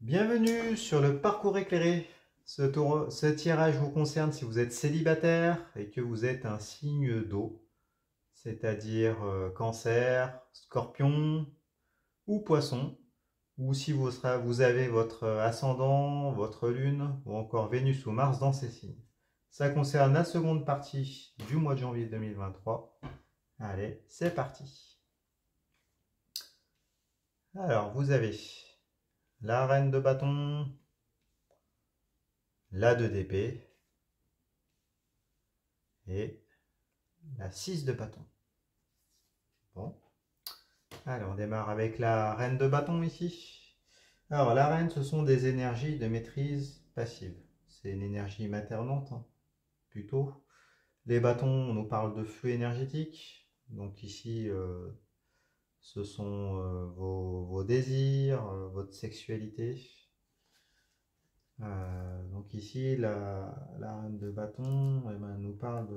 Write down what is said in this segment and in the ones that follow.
Bienvenue sur le parcours éclairé. Ce tirage vous concerne si vous êtes célibataire et que vous êtes un signe d'eau, c'est-à-dire cancer, scorpion ou poisson, ou si vous avez votre ascendant, votre lune ou encore Vénus ou Mars dans ces signes. Ça concerne la seconde partie du mois de janvier 2023. Allez, c'est parti. Alors, vous avez la reine de bâton, la 2 d'épée et la 6 de bâton. Bon, alors on démarre avec la reine de bâton ici. Alors la reine, ce sont des énergies de maîtrise passive. C'est une énergie maternante, hein, plutôt. Les bâtons, on nous parle de flux énergétique. Donc ici, ce sont vos désirs, votre sexualité. Donc ici, la reine de bâton, eh ben, elle nous parle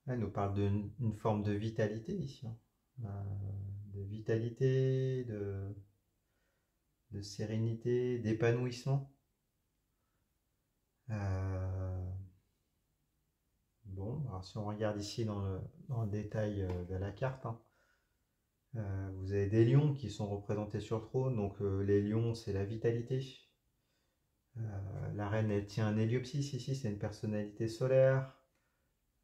elle nous parle d'une forme de vitalité ici, hein. De vitalité, de sérénité, d'épanouissement. Bon, alors si on regarde ici dans le détail de la carte, hein, vous avez des lions qui sont représentés sur le trône. Donc les lions, c'est la vitalité. La reine, elle tient un héliopsis ici, c'est une personnalité solaire.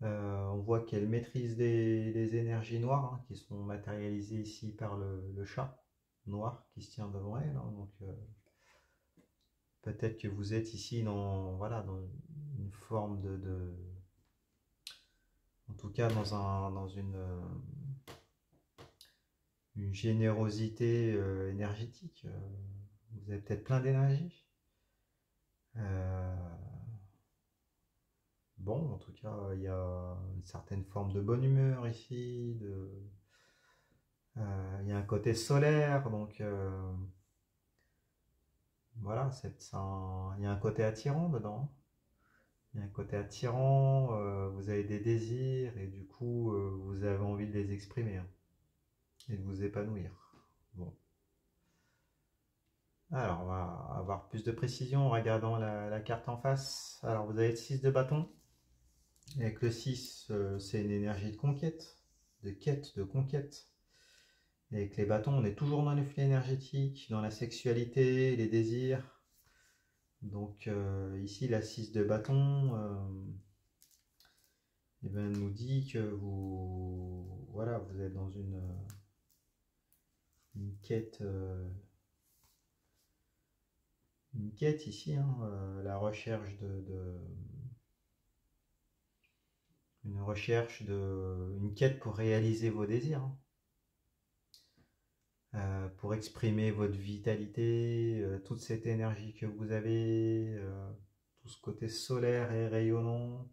On voit qu'elle maîtrise les énergies noires, hein, qui sont matérialisées ici par le chat noir qui se tient devant elle, hein. Donc peut-être que vous êtes ici dans une forme en tout cas dans une générosité énergétique. Vous avez peut-être plein d'énergie. Euh, bon, en tout cas, il y a une certaine forme de bonne humeur ici. Il y a un côté solaire, donc voilà, il y a un côté attirant dedans. Il y a un côté attirant, vous avez des désirs et du coup, vous avez envie de les exprimer, hein, et de vous épanouir. Bon. Alors, on va avoir plus de précision en regardant la carte en face. Alors, vous avez le 6 de bâton. Et avec le 6, c'est une énergie de conquête, de quête, de conquête. Et avec les bâtons, on est toujours dans les flux énergétiques, dans la sexualité, les désirs. Donc, ici, la 6 de bâton, eh ben, nous dit que voilà, vous êtes dans une quête, ici, hein, la recherche une quête pour réaliser vos désirs, hein. Pour exprimer votre vitalité, toute cette énergie que vous avez, tout ce côté solaire et rayonnant.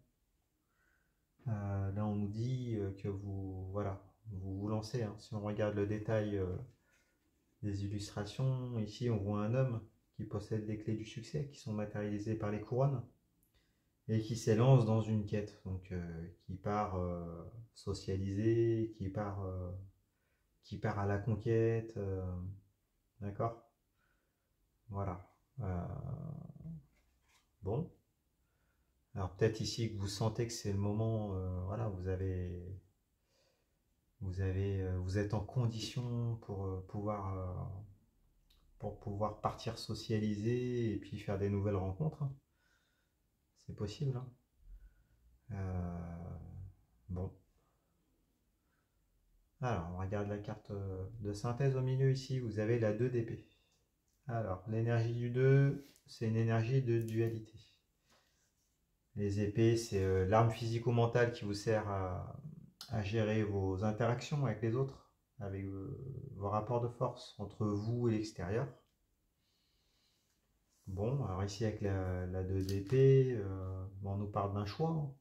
Là, on nous dit que voilà, vous lancez, hein. Si on regarde le détail des illustrations, ici, on voit un homme qui possède les clés du succès, qui sont matérialisées par les couronnes, et qui s'élance dans une quête, donc qui part socialiser, qui part à la conquête, d'accord. Voilà. Bon. Alors peut-être ici que vous sentez que c'est le moment, voilà, vous êtes en condition pour pouvoir partir socialiser et puis faire des nouvelles rencontres, hein. C'est possible, hein. Bon. Alors, on regarde la carte de synthèse au milieu ici. Vous avez la 2 d'épée. Alors, l'énergie du 2, c'est une énergie de dualité. Les épées, c'est l'arme physico-mentale qui vous sert à gérer vos interactions avec les autres, avec vos rapports de force entre vous et l'extérieur. Bon, alors ici avec la 2 d'épée, on nous parle d'un choix, hein.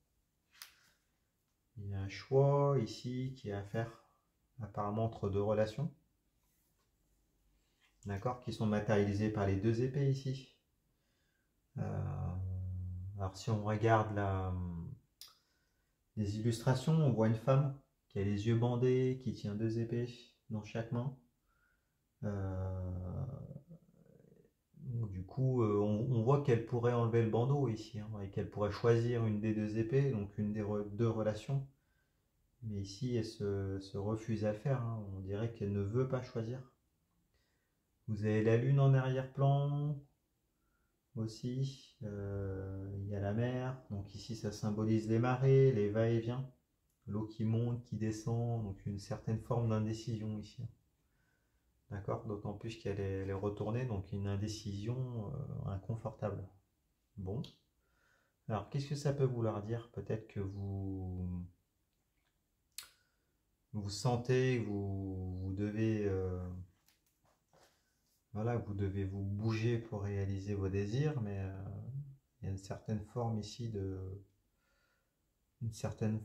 Il y a un choix ici qui est à faire apparemment entre deux relations, d'accord, qui sont matérialisées par les 2 épées ici. Alors si on regarde les illustrations, on voit une femme qui a les yeux bandés, qui tient 2 épées dans chaque main. Donc, du coup, on voit qu'elle pourrait enlever le bandeau ici, hein, et qu'elle pourrait choisir une des 2 épées, donc une des deux relations. Mais ici, elle se refuse à le faire, hein. On dirait qu'elle ne veut pas choisir. Vous avez la lune en arrière-plan aussi. Il y a la mer. Donc ici, ça symbolise les marées, les va-et-vient. L'eau qui monte, qui descend. Donc une certaine forme d'indécision ici. D'accord? D'autant plus qu'elle est retournée. Donc une indécision inconfortable. Bon. Alors, qu'est-ce que ça peut vouloir dire? Peut-être que vous sentez que vous devez... voilà, vous devez vous bouger pour réaliser vos désirs, mais il y a une certaine forme ici une certaine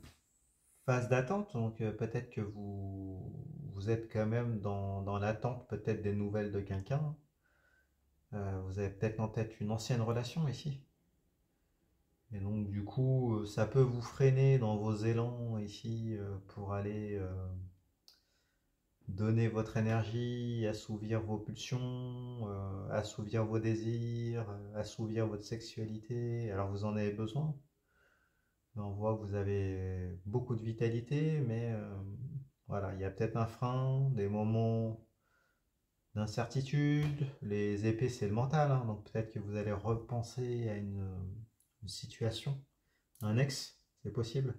phase d'attente. Donc peut-être que vous êtes quand même dans l'attente peut-être des nouvelles de quelqu'un. Vous avez peut-être en tête une ancienne relation ici. Et donc du coup, ça peut vous freiner dans vos élans ici pour aller donner votre énergie, assouvir vos pulsions, assouvir vos désirs, assouvir votre sexualité. Alors vous en avez besoin. On voit que vous avez beaucoup de vitalité, mais voilà, il y a peut-être un frein, des moments d'incertitude. Les épées, c'est le mental, hein, donc peut-être que vous allez repenser à une situation, un ex, c'est possible,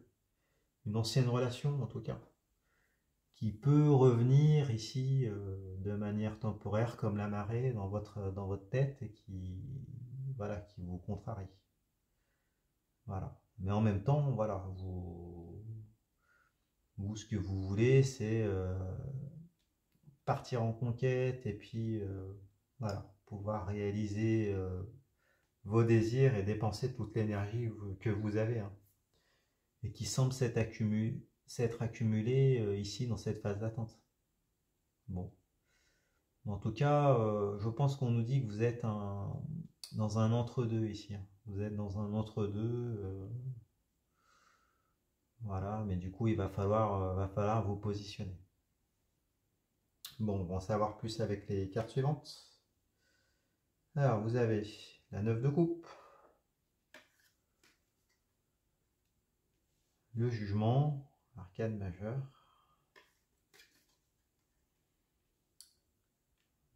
une ancienne relation en tout cas, qui peut revenir ici de manière temporaire comme la marée dans votre tête et voilà, qui vous contrarie. Voilà. Mais en même temps, voilà, ce que vous voulez, c'est partir en conquête et puis voilà, pouvoir réaliser vos désirs et dépenser toute l'énergie que vous avez, hein, et qui semble s'être accumulée ici dans cette phase d'attente. Bon. En tout cas, je pense qu'on nous dit que vous êtes dans un entre-deux ici, hein. Vous êtes dans un entre-deux. Voilà, mais du coup, il va falloir vous positionner. Bon, on va en savoir plus avec les cartes suivantes. Alors, vous avez la 9 de coupe, le jugement, arcane majeure.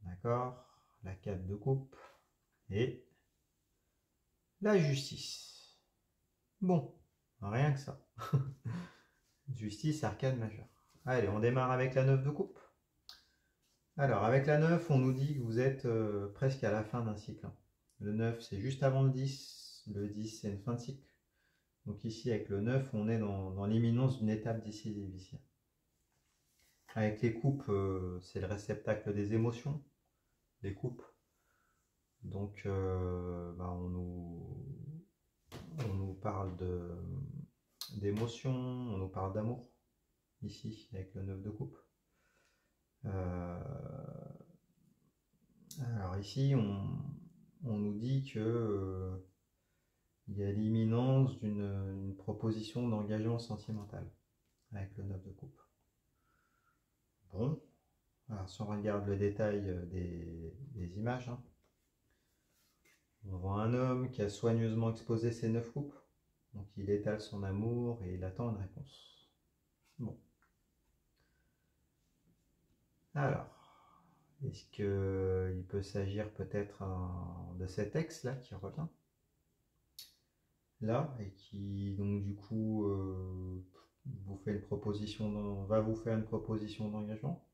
D'accord, la 4 de coupe et la justice. Bon, rien que ça. Justice, arcane majeure. Allez, on démarre avec la 9 de coupe. Alors, avec la 9, on nous dit que vous êtes presque à la fin d'un cycle, hein. Le 9, c'est juste avant le 10. Le 10, c'est une fin de cycle. Donc ici, avec le 9, on est dans l'imminence d'une étape décisive ici. Avec les coupes, c'est le réceptacle des émotions, les coupes. Donc, on nous parle d'émotions, on nous parle d'amour, ici, avec le 9 de coupe. Alors ici, on nous dit que il y a l'imminence d'une proposition d'engagement sentimental avec le 9 de coupe. Bon, alors si on regarde le détail des images, hein, on voit un homme qui a soigneusement exposé ses 9 coupes. Donc il étale son amour et il attend une réponse. Bon. Alors, est-ce qu'il peut s'agir peut-être de cet ex-là qui revient là et qui donc du coup vous fait une proposition va vous faire une proposition d'engagement?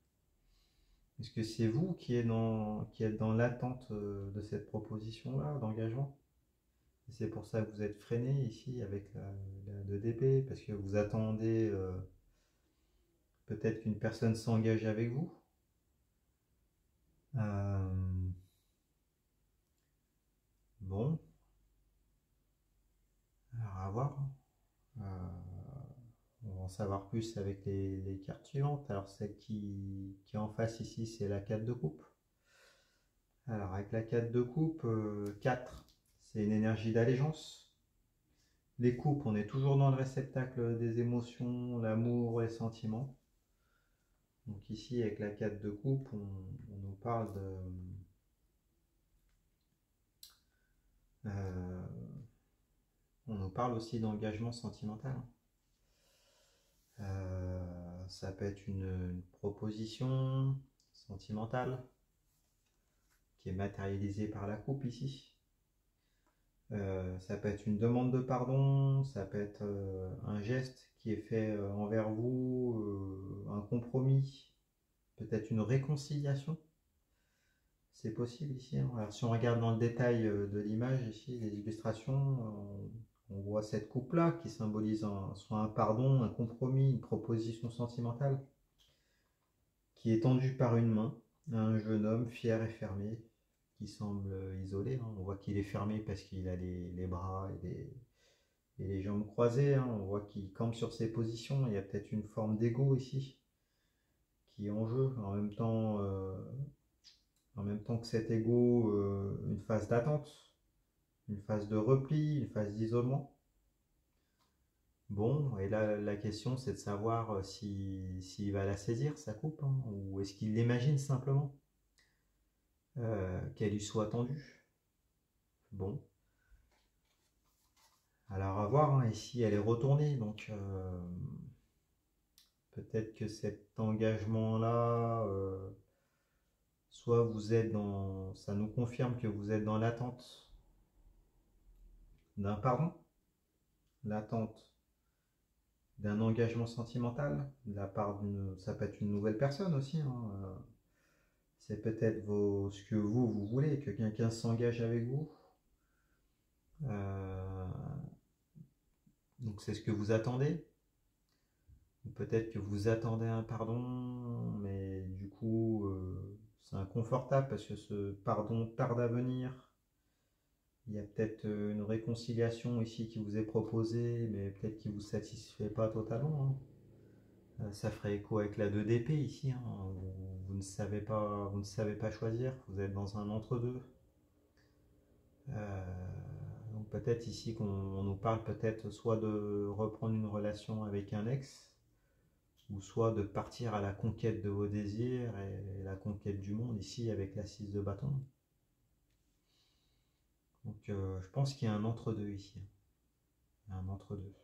Est-ce que c'est vous qui êtes dans l'attente de cette proposition-là, d'engagement? C'est pour ça que vous êtes freiné ici avec la 2 d'épée, parce que vous attendez peut-être qu'une personne s'engage avec vous. Bon, alors à voir. On va en savoir plus avec les cartes suivantes. Alors celle qui est en face ici, c'est la 4 de coupe. Alors avec la 4 de coupe, 4, c'est une énergie d'allégeance. Les coupes, on est toujours dans le réceptacle des émotions, l'amour, les sentiments. Donc ici, avec la 4 de coupe, on nous parle euh, on nous parle aussi d'engagement sentimental. Ça peut être une proposition sentimentale qui est matérialisée par la coupe ici. Ça peut être une demande de pardon, ça peut être un geste qui est fait envers vous, un compromis, peut-être une réconciliation. C'est possible ici, hein. Alors, si on regarde dans le détail de l'image ici, les illustrations, on voit cette coupe-là qui symbolise soit un pardon, un compromis, une proposition sentimentale qui est tendue par une main à un jeune homme fier et fermé qui semble isolé, hein. On voit qu'il est fermé parce qu'il a les bras et les jambes croisées, hein. On voit qu'il campe sur ses positions. Il y a peut-être une forme d'ego ici qui est en jeu. En même temps que cet ego, une phase d'attente, une phase de repli, une phase d'isolement. Bon, et là la question c'est de savoir s'il va la saisir, sa coupe, hein, ou est-ce qu'il l'imagine simplement, qu'elle lui soit tendue. Bon, alors à voir, hein, ici elle est retournée, donc peut-être que cet engagement-là, soit vous êtes dans... ça nous confirme que vous êtes dans l'attente d'un pardon, l'attente d'un engagement sentimental, de la part d'une... ça peut être une nouvelle personne aussi, hein. C'est peut-être ce que vous voulez, que quelqu'un s'engage avec vous. Euh, donc c'est ce que vous attendez. Peut-être que vous attendez un pardon, mais du coup, c'est inconfortable parce que ce pardon tarde à venir. Il y a peut-être une réconciliation ici qui vous est proposée, mais peut-être qui ne vous satisfait pas totalement, hein. Ça ferait écho avec la 2 d'épée ici, hein. Vous ne savez pas choisir, vous êtes dans un entre-deux. Donc peut-être ici qu'on nous parle peut-être soit de reprendre une relation avec un ex, ou soit de partir à la conquête de vos désirs et la conquête du monde ici avec la 6 de bâton. Donc je pense qu'il y a un entre-deux ici. Un entre-deux.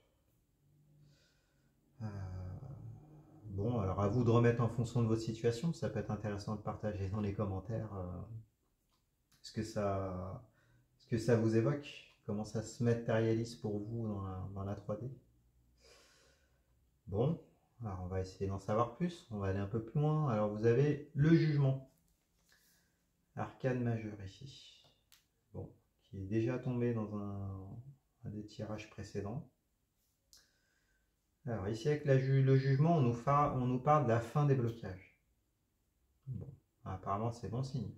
Bon, alors à vous de remettre en fonction de votre situation. Ça peut être intéressant de partager dans les commentaires ce que ça vous évoque, comment ça se matérialise pour vous dans la 3D. Bon, alors on va essayer d'en savoir plus, on va aller un peu plus loin. Alors vous avez le jugement, arcane majeur ici, bon, qui est déjà tombé dans un des tirages précédents. Alors ici avec le jugement, on nous parle de la fin des blocages. Bon, apparemment c'est bon signe.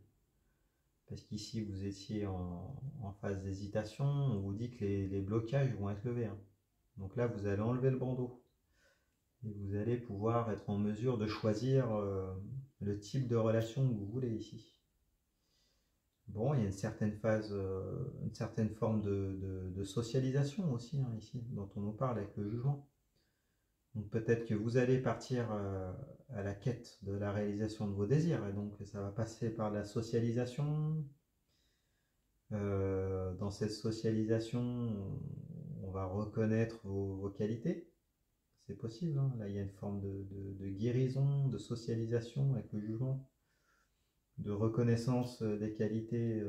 Parce qu'ici vous étiez en phase d'hésitation, on vous dit que les blocages vont être levés, hein. Donc là vous allez enlever le bandeau. Et vous allez pouvoir être en mesure de choisir le type de relation que vous voulez ici. Bon, il y a une certaine phase, une certaine forme de socialisation aussi, hein, ici, dont on nous parle avec le jugement. Donc peut-être que vous allez partir à la quête de la réalisation de vos désirs, et donc ça va passer par la socialisation. Dans cette socialisation, on va reconnaître vos qualités. C'est possible, hein. Là il y a une forme de guérison, de socialisation avec le jugement, de reconnaissance des qualités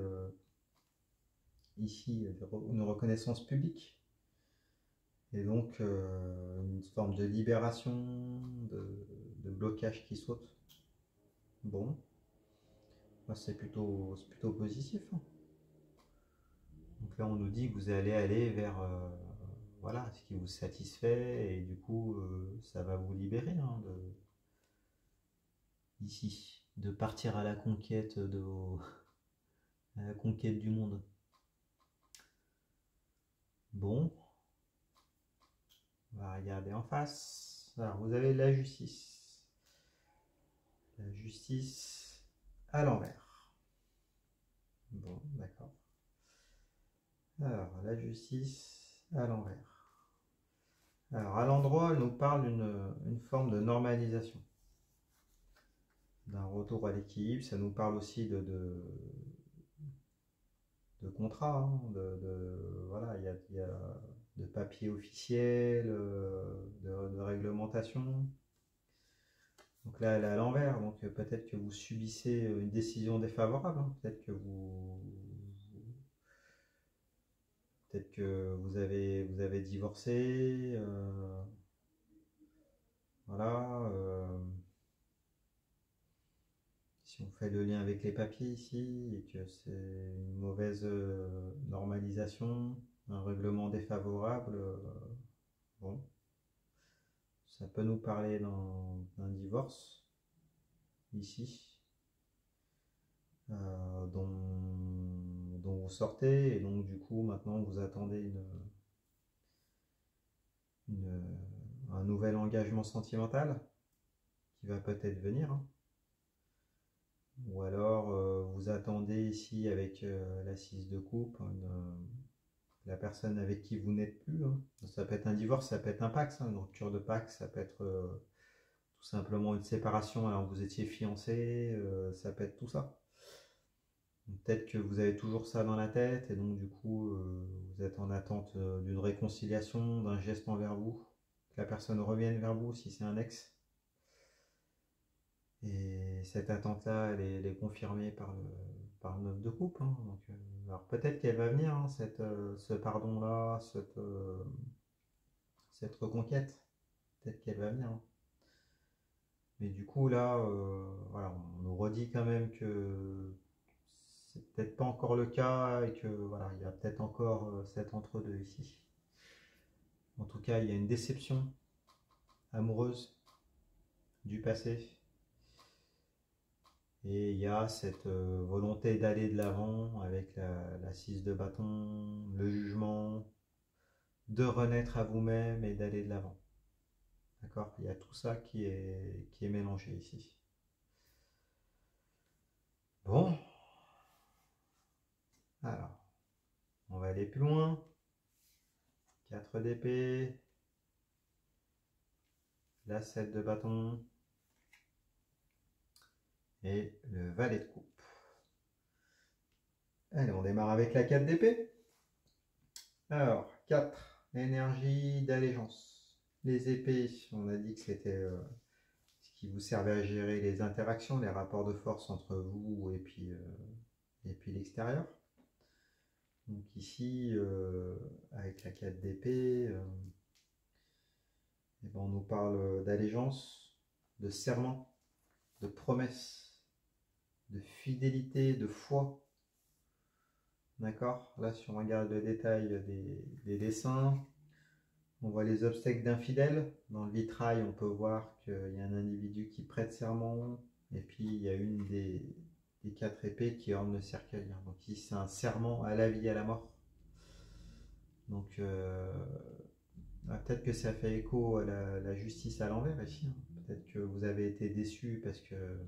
ici, une reconnaissance publique, et donc une forme de libération, de blocage qui saute. Bon, c'est plutôt positif, hein. Donc là on nous dit que vous allez aller vers voilà, ce qui vous satisfait, et du coup ça va vous libérer, hein, ici, de partir à la conquête à la conquête du monde. Bon, on va regarder en face. Alors vous avez la justice. La justice à l'envers. Bon, d'accord. Alors la justice à l'envers. Alors, à l'endroit, elle nous parle d'une forme de normalisation, d'un retour à l'équilibre. Ça nous parle aussi de contrat, hein, voilà, il y a de papiers officiels, de réglementation. Donc là, elle est à l'envers, donc peut-être que vous subissez une décision défavorable, hein. Peut-être que vous avez divorcé, voilà. Si on fait le lien avec les papiers ici, et que c'est une mauvaise normalisation, un règlement défavorable, bon, ça peut nous parler d'un divorce ici, dont vous sortez, et donc du coup maintenant vous attendez un nouvel engagement sentimental qui va peut-être venir, hein. Ou alors vous attendez ici avec la 6 de coupe, la personne avec qui vous n'êtes plus, hein. Ça peut être un divorce, ça peut être un Pax, hein, une rupture de Pax, ça peut être tout simplement une séparation alors que vous étiez fiancé, ça peut être tout ça. Peut-être que vous avez toujours ça dans la tête et donc du coup vous êtes en attente d'une réconciliation, d'un geste envers vous, que la personne revienne vers vous si c'est un ex. Et cette attente-là, elle est confirmée par le 9 de coupe, hein. Donc, alors peut-être qu'elle va venir, hein, ce pardon-là, cette reconquête. Peut-être qu'elle va venir, hein. Mais du coup, là, voilà, on nous redit quand même que c'est peut-être pas encore le cas et que voilà, il y a peut-être encore cet entre-deux ici. En tout cas, il y a une déception amoureuse du passé. Et il y a cette volonté d'aller de l'avant avec la 6 de bâton, le jugement, de renaître à vous-même et d'aller de l'avant. D'accord? Il y a tout ça qui est mélangé ici. Bon, alors, on va aller plus loin. 4 d'épée, la 7 de bâton et le valet de coupe. Allez, on démarre avec la 4 d'épée. Alors, 4, énergie d'allégeance. Les épées, on a dit que c'était ce qui vous servait à gérer les interactions, les rapports de force entre vous et puis l'extérieur. Donc ici, avec la 4 d'épée, eh ben, on nous parle d'allégeance, de serment, de promesse, de fidélité, de foi. D'accord? Là, si on regarde le détail des dessins, on voit les obsèques d'infidèles. Dans le vitrail, on peut voir qu'il y a un individu qui prête serment, et puis il y a une des 4 épées qui ornent le cercueil. Donc ici, c'est un serment à la vie et à la mort. Donc peut-être que ça fait écho à la justice à l'envers ici, hein. Peut-être que vous avez été déçu parce que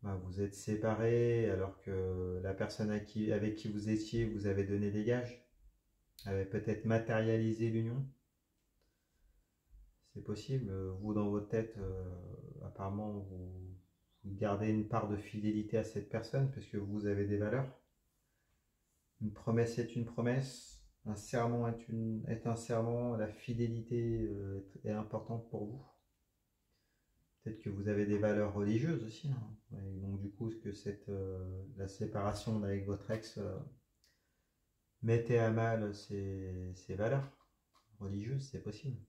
vous êtes séparés alors que la personne avec qui vous étiez vous avez donné des gages, avait peut-être matérialisé l'union. C'est possible. Vous, dans votre tête, apparemment, vous gardez une part de fidélité à cette personne parce que vous avez des valeurs. Une promesse est une promesse. Un serment est un serment. La fidélité est importante pour vous. Peut-être que vous avez des valeurs religieuses aussi, hein. Et donc du coup, que la séparation avec votre ex mettait à mal ces valeurs religieuses, c'est possible.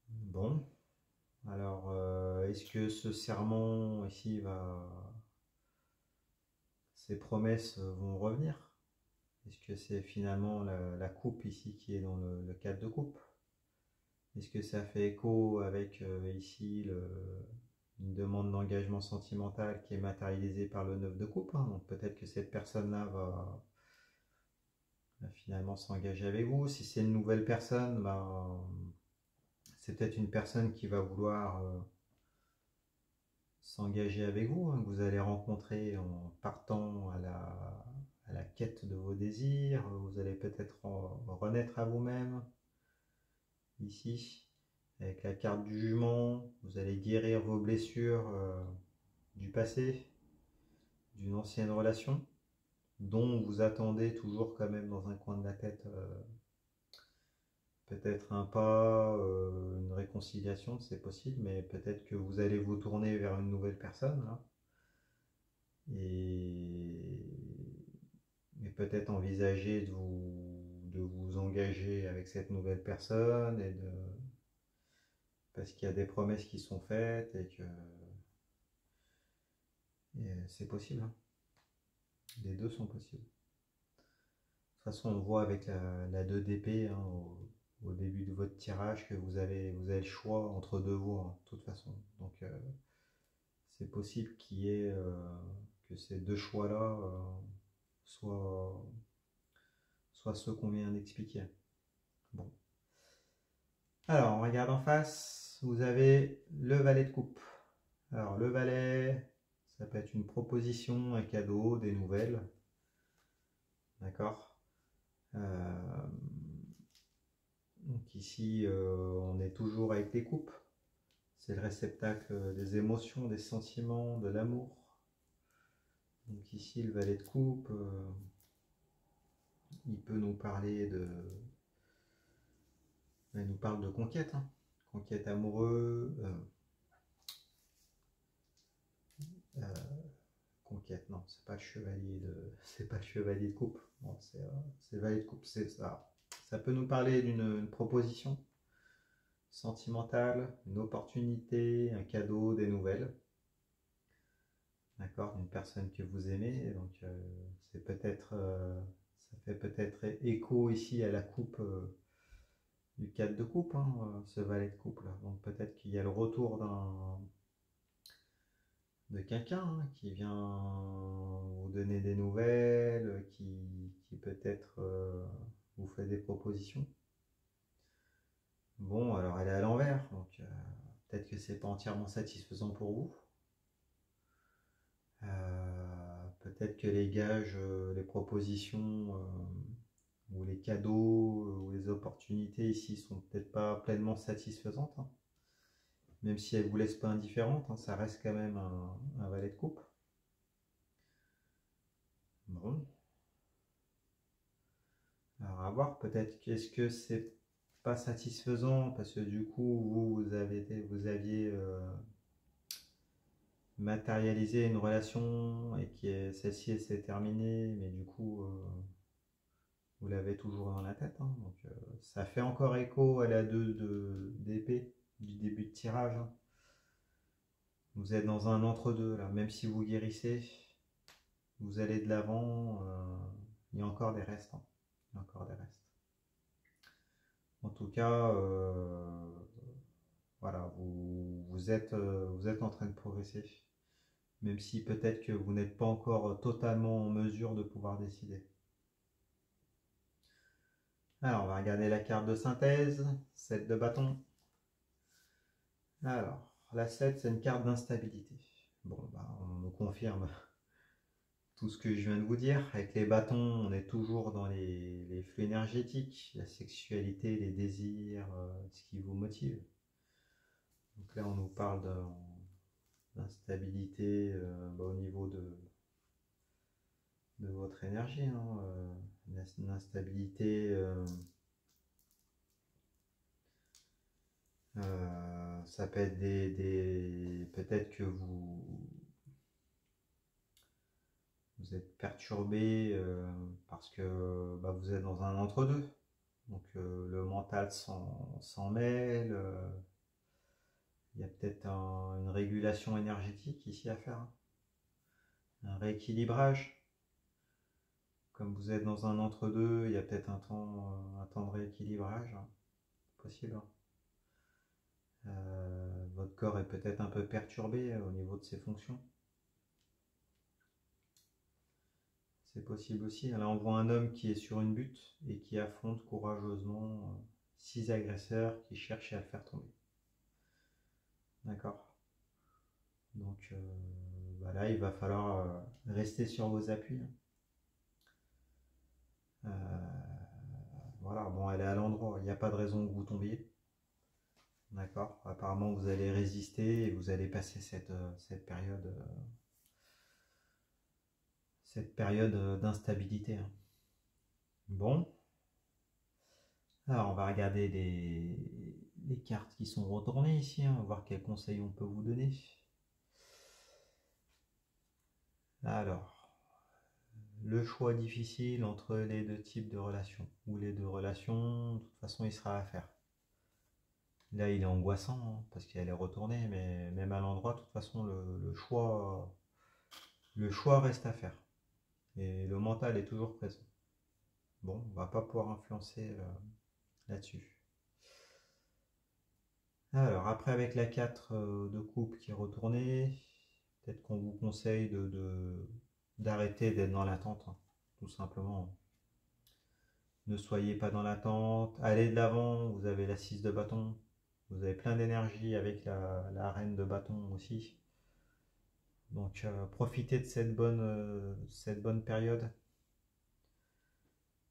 Bon, alors est-ce que ce serment ici ces promesses vont revenir? Est-ce que c'est finalement la coupe ici qui est dans le 4 de coupe? Est-ce que ça fait écho avec ici une demande d'engagement sentimental qui est matérialisée par le 9 de coupe, hein? Donc peut-être que cette personne-là va finalement s'engager avec vous. Si c'est une nouvelle personne, c'est peut-être une personne qui va vouloir s'engager avec vous, hein, que vous allez rencontrer en partant à la quête de vos désirs, vous allez peut-être renaître à vous-même. Ici, avec la carte du jugement, vous allez guérir vos blessures du passé, d'une ancienne relation, dont vous attendez toujours quand même dans un coin de la tête peut-être un pas, une réconciliation, c'est possible, mais peut-être que vous allez vous tourner vers une nouvelle personne, là, et peut-être envisager de vous engager avec cette nouvelle personne, parce qu'il y a des promesses qui sont faites, et c'est possible, hein. Les deux sont possibles. De toute façon, on voit avec la 2 d'épée, hein, au début de votre tirage, que vous avez le choix entre deux voies, de toute façon. Donc, c'est possible que ces deux choix-là soient ceux qu'on vient d'expliquer. Bon. Alors, on regarde en face, vous avez le valet de coupe. Alors, le valet, ça peut être une proposition, un cadeau, des nouvelles. D'accord. Donc ici, on est toujours avec les coupes. C'est le réceptacle des émotions, des sentiments, de l'amour. Donc ici, le valet de coupe, il peut nous parler il nous parle de conquête, hein. Conquête amoureuse, conquête, non, c'est pas le chevalier c'est pas le chevalier de coupe. Bon, c'est le valet de coupe, c'est ça. Ça peut nous parler d'une proposition sentimentale, une opportunité, un cadeau, des nouvelles. D'accord, d'une personne que vous aimez. Donc c'est peut-être, ça fait peut-être écho ici à la coupe du 4 de coupe, hein, ce valet de coupe là. Donc peut-être qu'il y a le retour de quelqu'un, hein, qui vient vous donner des nouvelles, qui peut-être vous fait des propositions. Bon, alors elle est à l'envers, donc peut-être que c'est pas entièrement satisfaisant pour vous. Peut-être que les gages, les propositions ou les cadeaux ou les opportunités ici sont peut-être pas pleinement satisfaisantes, hein. Même si elles ne vous laissent pas indifférente, hein, ça reste quand même un valet de coupe. Bon. Alors à voir, peut-être qu'est-ce que c'est pas satisfaisant parce que du coup vous aviez matérialisé une relation et que celle-ci s'est terminée, mais du coup vous l'avez toujours dans la tête, hein. Donc ça fait encore écho à la 2 d'épée du début de tirage, hein. Vous êtes dans un entre-deux là, même si vous guérissez, vous allez de l'avant, il y a encore des restes, hein. Il y a encore des restes. En tout cas, voilà, vous êtes en train de progresser, même si peut-être que vous n'êtes pas encore totalement en mesure de pouvoir décider. Alors, on va regarder la carte de synthèse, 7 de bâton. Alors, la 7, c'est une carte d'instabilité. Bon, bah, on nous confirme tout ce que je viens de vous dire. Avec les bâtons, on est toujours dans les flux énergétiques, la sexualité, les désirs, ce qui vous motive. Donc là, on nous parle d'instabilité au niveau de votre énergie, hein, une instabilité. Ça peut être peut-être que vous êtes perturbé parce que vous êtes dans un entre-deux. Donc le mental s'en mêle. Il y a peut-être une régulation énergétique ici à faire, hein. Un rééquilibrage. Comme vous êtes dans un entre-deux, il y a peut-être un temps de rééquilibrage, hein. Possible, hein. Votre corps est peut-être un peu perturbé au niveau de ses fonctions. C'est possible aussi. Là, on voit un homme qui est sur une butte et qui affronte courageusement 6 agresseurs qui cherchent à le faire tomber. D'accord. Donc là, il va falloir rester sur vos appuis, hein. Voilà, bon, elle est à l'endroit, il n'y a pas de raison que vous tombiez. D'accord? Apparemment, vous allez résister et vous allez passer cette période d'instabilité, hein. Bon, alors on va regarder les cartes qui sont retournées ici, hein, voir quels conseils on peut vous donner. Alors, le choix difficile entre les deux types de relations, ou les deux relations, de toute façon il sera à faire. Là il est angoissant, hein, parce qu'elle est retournée, mais même à l'endroit, de toute façon le choix reste à faire. Et le mental est toujours présent. Bon, on va pas pouvoir influencer là-dessus. Alors après avec la 4 de coupe qui est retournée, peut-être qu'on vous conseille d'arrêter d'être dans l'attente, hein, tout simplement. Ne soyez pas dans l'attente, allez de l'avant, vous avez la 6 de bâton, vous avez plein d'énergie avec la reine de bâton aussi. Donc profitez de cette bonne période.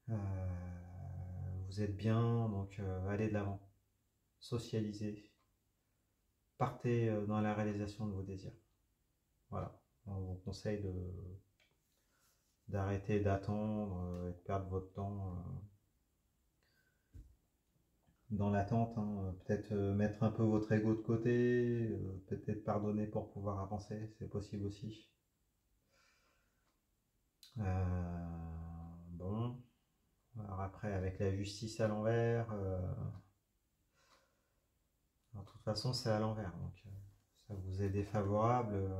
Vous êtes bien, donc allez de l'avant, socialisez, partez dans la réalisation de vos désirs. Voilà, on vous conseille d'arrêter d'attendre et de perdre votre temps dans l'attente, hein. Peut-être mettre un peu votre ego de côté, peut-être pardonner pour pouvoir avancer, c'est possible aussi. Bon, alors après avec la justice à l'envers, de toute façon c'est à l'envers, donc ça vous est défavorable,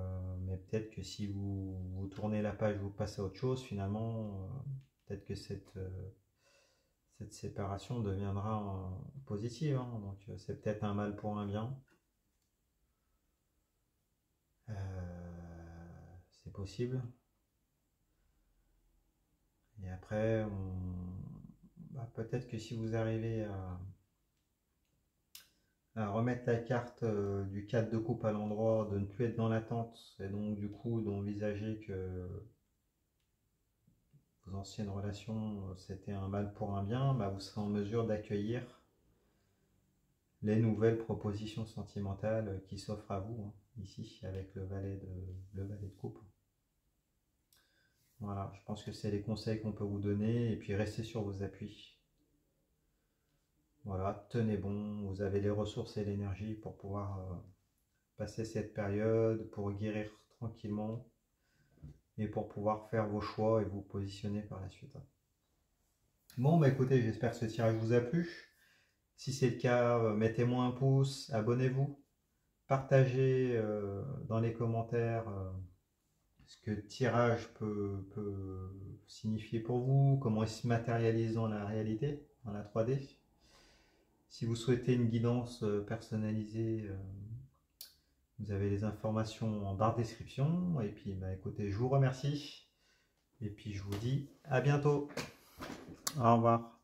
mais peut-être que si vous tournez la page, vous passez à autre chose, finalement, peut-être que cette séparation deviendra positive, hein. Donc c'est peut-être un mal pour un bien. C'est possible. Et après, peut-être que si vous arrivez à remettre la carte du 4 de coupe à l'endroit, de ne plus être dans l'attente, et donc du coup d'envisager que vos anciennes relations c'était un mal pour un bien, vous serez en mesure d'accueillir les nouvelles propositions sentimentales qui s'offrent à vous, hein, ici avec le valet de coupe. Voilà, je pense que c'est les conseils qu'on peut vous donner, et puis restez sur vos appuis. Voilà, tenez bon, vous avez les ressources et l'énergie pour pouvoir passer cette période, pour guérir tranquillement et pour pouvoir faire vos choix et vous positionner par la suite. Bon, écoutez, j'espère que ce tirage vous a plu. Si c'est le cas, mettez-moi un pouce, abonnez-vous, partagez dans les commentaires ce que le tirage peut signifier pour vous, comment il se matérialise dans la réalité, dans la 3D. Si vous souhaitez une guidance personnalisée, vous avez les informations en barre de description. Et puis, écoutez, je vous remercie. Et puis, je vous dis à bientôt. Au revoir.